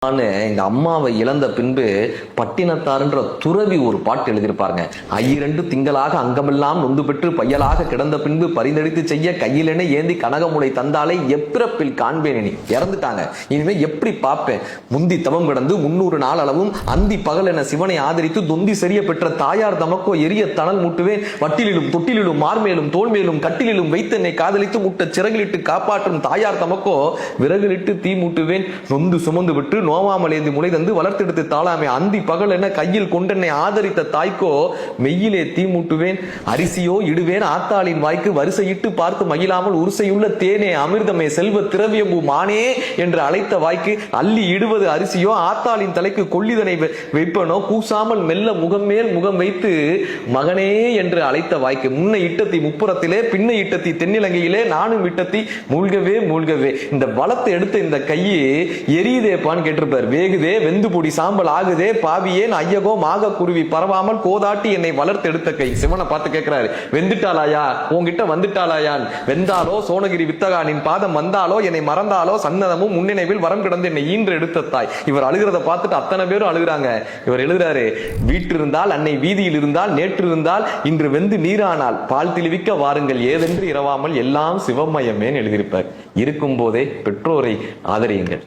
எங்க அம்மாவை இழந்த பின்பு பட்டினத்தார்ன்ற துறவி ஒரு பாட்டு எழுதியிருப்பாருங்க. ஐயிரண்டு திங்களாக அங்கமெல்லாம் நொந்து பெற்று பையலாக கிடந்த பின்பு பரிந்தடித்து செய்ய கையிலென ஏந்தி கனகமுலை தந்தாலே எப்பிறப்பில் காண்பேன். இனி இறந்துட்டாங்க, இனிமே எப்படி பார்ப்பேன்? முந்தி தவம் கிடந்து 300 நாள் அளவும் அந்தி பகல் என சிவனை ஆதரித்து தொந்தி செறிய பெற்ற தாயார் தமக்கோ எரிய தணல் மூட்டுவேன். வட்டிலும் தொட்டிலும் மார்மேலும் தோல்மேலும் கட்டிலும் வைத்து என்னை காதலித்து முட்ட சிறகிலிட்டு காப்பாற்றும் தாயார் தமக்கோ விறகிலிட்டு தீ மூட்டுவேன். நொந்து சுமந்து விட்டு நோவாமல் ஏந்தி முளை தந்து வளர்த்தெடுத்து தாளாமே அந்தி பகல் என கையில் கொண்டென்னை ஆதரித்த தாய்க்கோ மெய்யிலே தீ மூட்டுவேன். அரிசியோ இடுவேன் ஆத்தாளின் வாய்க்கு வரிசையிட்டு பார்த்து மகிழாமல் உரிசையுள்ள தேனே அமிர்தமே செல்வ திரவியம்பு மானே என்று அழைத்த வாய்க்கு அள்ளி இடுவது அரிசியோ ஆத்தாளின் தலைக்கு கொள்ளிதனை வைப்பனோ கூசாமல் மெல்ல முகம் மேல் முகம் வைத்து மகனே என்று அழைத்த வாய்க்கு முன்னை இட்டத்தி முப்புறத்திலே பின்னை இட்டத்தி தென்னிலங்கையிலே நானும் இட்டத்தி மூழ்கவே மூழ்கவே. இந்த வளத்தை எடுத்த இந்த கையே எரியுதேப்பான்னு கேட்டிருப்பார். வேகுதே வெந்து பொடி சாம்பல் ஆகுதே பாவியேன் ஐயகோ மாக குருவி பரவாமல் கோதாட்டி என்னை வளர்த்து எடுத்த கை. சிவனை பார்த்து கேட்கிறாரு, வெந்துட்டாளாயா, உன்கிட்ட வந்துட்டாளாயான்? வெந்தாலோ சோனகிரி வித்தகா நின் பாதம் வந்தாலோ என்னை மறந்தாலோ சன்னதமும் முன்னினைவில் வரம் கிடந்து என்னை ஈன்று எடுத்த தாய். இவர் அழுகிறத பார்த்துட்டு அத்தனை பேரும் அழுகிறாங்க. இவர் எழுதுறாரு, வீட்டிருந்தால் அன்னை வீதியில் இருந்தால் நேற்று இருந்தால் இன்று வெந்து நீரானால் பால் தெளிவிக்க வாருங்கள் ஏதென்று இரவாமல் எல்லாம் சிவமயமேன்னு எழுதியிருப்பார். இருக்கும் போதே பெற்றோரை ஆதரியுங்கள்.